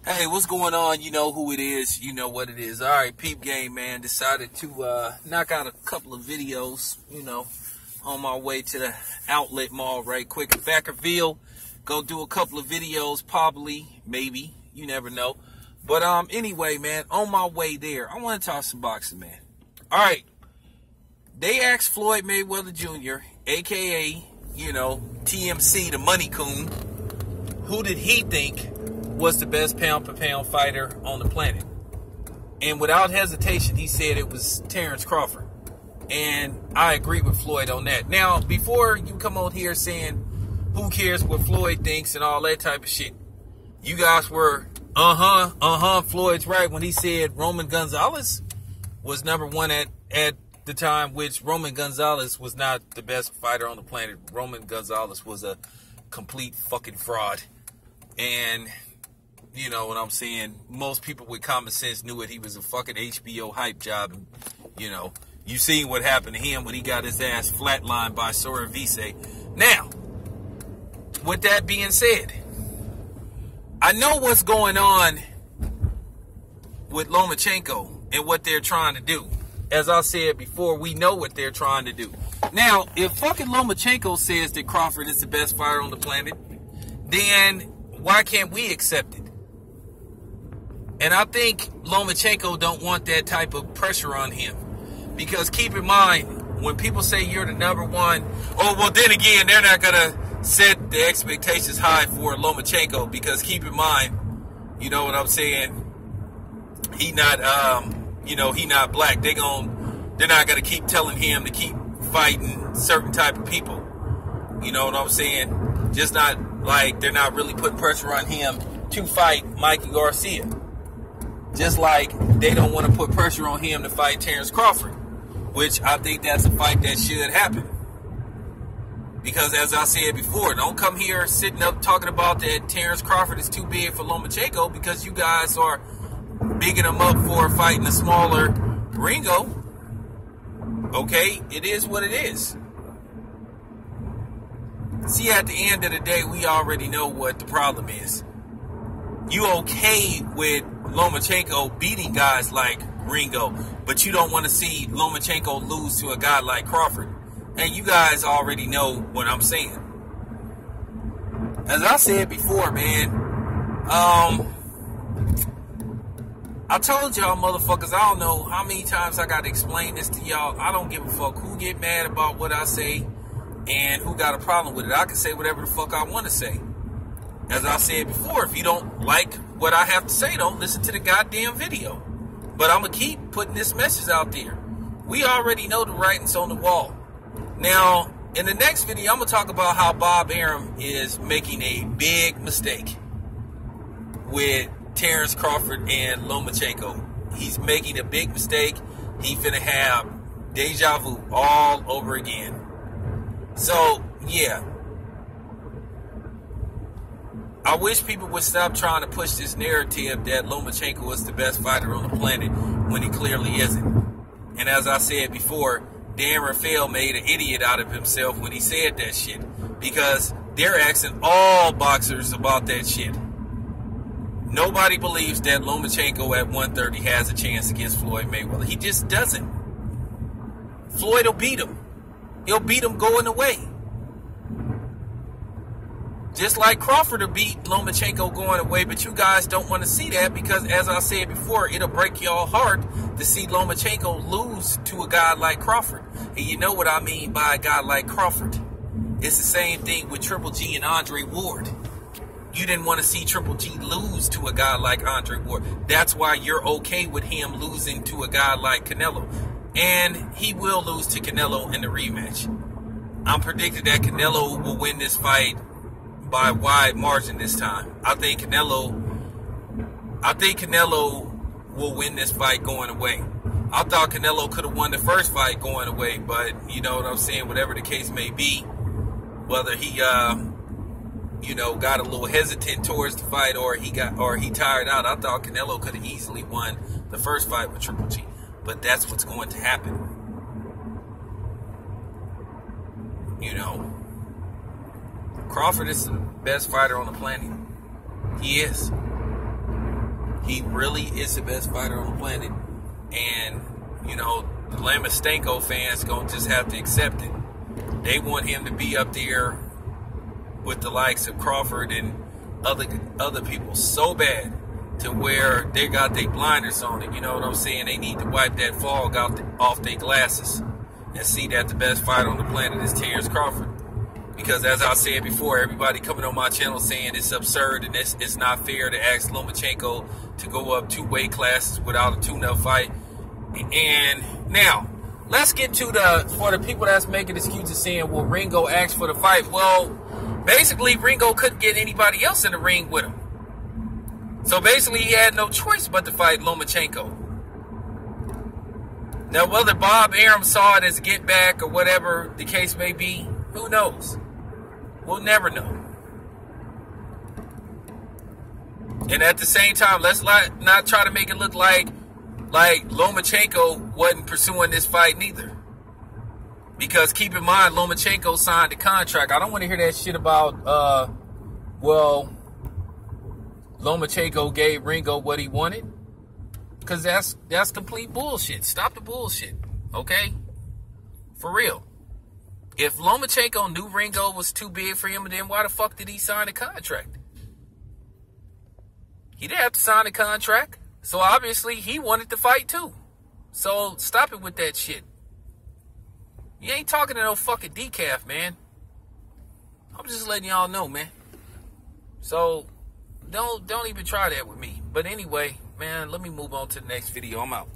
Hey, what's going on? You know who it is. You know what it is. All right, Peep Game, man. Decided to knock out a couple of videos, on my way to the outlet mall right quick in Vacaville. Go do a couple of videos, probably, maybe. You never know. But anyway, man, on my way there, I want to talk some boxing, man. All right. They asked Floyd Mayweather Jr., a.k.a., TMC, the Money Coon, who did he think was the best pound-for-pound fighter on the planet. And without hesitation, he said it was Terrence Crawford. And I agree with Floyd on that. Now, before you come on here saying, who cares what Floyd thinks and all that type of shit, you guys were, Floyd's right when he said Roman Gonzalez was number one at the time, which Roman Gonzalez was not the best fighter on the planet. Roman Gonzalez was a complete fucking fraud. And you know what I'm saying? Most people with common sense knew it. He was a fucking HBO hype job. And, you seen what happened to him when he got his ass flatlined by Sora Vise. Now, with that being said, I know what's going on with Lomachenko and what they're trying to do. As I said before, we know what they're trying to do. Now, if fucking Lomachenko says that Crawford is the best fighter on the planet, then why can't we accept it? And I think Lomachenko don't want that type of pressure on him. Because keep in mind, when people say you're the number one, then again, they're not going to set the expectations high for Lomachenko. Because keep in mind, you know what I'm saying, he not, he not black. They're not going to keep telling him to keep fighting certain type of people. You know what I'm saying? Just not like they're not really putting pressure on him to fight Mikey Garcia. Just like they don't want to put pressure on him to fight Terrence Crawford, which I think that's a fight that should happen. Because as I said before, don't come here sitting up talking about that Terrence Crawford is too big for Lomachenko because you guys are bigging him up for fighting a smaller Ringo. Okay, it is what it is. See, at the end of the day, we already know what the problem is. You okay with Lomachenko beating guys like Ringo, but you don't want to see Lomachenko lose to a guy like Crawford. And you guys already know what I'm saying. As I said before, man, I told y'all motherfuckers, I don't know how many times I got to explain this to y'all. I don't give a fuck who get mad about what I say and who got a problem with it. I can say whatever the fuck I want to say. As I said before, if you don't like what I have to say, don't listen to the goddamn video. But I'm going to keep putting this message out there. We already know the writing's on the wall. Now, in the next video, I'm going to talk about how Bob Arum is making a big mistake with Terrence Crawford and Lomachenko. He's making a big mistake. He's finna have deja vu all over again. So, yeah. I wish people would stop trying to push this narrative that Lomachenko is the best fighter on the planet when he clearly isn't. And as I said before, Dan Rafael made an idiot out of himself when he said that shit. Because they're asking all boxers about that shit. Nobody believes that Lomachenko at 130 has a chance against Floyd Mayweather. He just doesn't. Floyd will beat him. He'll beat him going away. Just like Crawford will beat Lomachenko going away, but you guys don't want to see that because, as I said before, it'll break y'all heart to see Lomachenko lose to a guy like Crawford. And you know what I mean by a guy like Crawford. It's the same thing with Triple G and Andre Ward. You didn't want to see Triple G lose to a guy like Andre Ward. That's why you're okay with him losing to a guy like Canelo. And he will lose to Canelo in the rematch. I'm predicting that Canelo will win this fight by a wide margin this time. I think Canelo will win this fight going away. I thought Canelo could have won the first fight going away, but you know what I'm saying, whatever the case may be, whether he got a little hesitant towards the fight or he tired out, I thought Canelo could have easily won the first fight with Triple G. But that's what's going to happen. Crawford is the best fighter on the planet. He is. He really is the best fighter on the planet. And, you know, the Lomachenko fans gonna just have to accept it. They want him to be up there with the likes of Crawford and other people so bad to where they got their blinders on it. You know what I'm saying? They need to wipe that fog off their glasses and see that the best fighter on the planet is Terrence Crawford. Because as I said before, everybody coming on my channel saying it's absurd and it's not fair to ask Lomachenko to go up 2 weight classes without a tune-up fight. And now, let's get to for the people that's making excuses saying, well, Ringo asked for the fight. Well, basically, Ringo couldn't get anybody else in the ring with him. So basically, he had no choice but to fight Lomachenko. Now, whether Bob Arum saw it as a get back or whatever the case may be, who knows? We'll never know. And at the same time, let's not try to make it look like Lomachenko wasn't pursuing this fight neither. Because keep in mind, Lomachenko signed the contract. I don't want to hear that shit about, well, Lomachenko gave Ringo what he wanted. Because that's complete bullshit. Stop the bullshit, okay? For real. If Lomachenko knew Ringo was too big for him, then why the fuck did he sign a contract? He didn't have to sign a contract. So obviously he wanted to fight too. So stop it with that shit. You ain't talking to no fucking decaf, man. I'm just letting y'all know, man. So don't even try that with me. But anyway, man, let me move on to the next video. I'm out.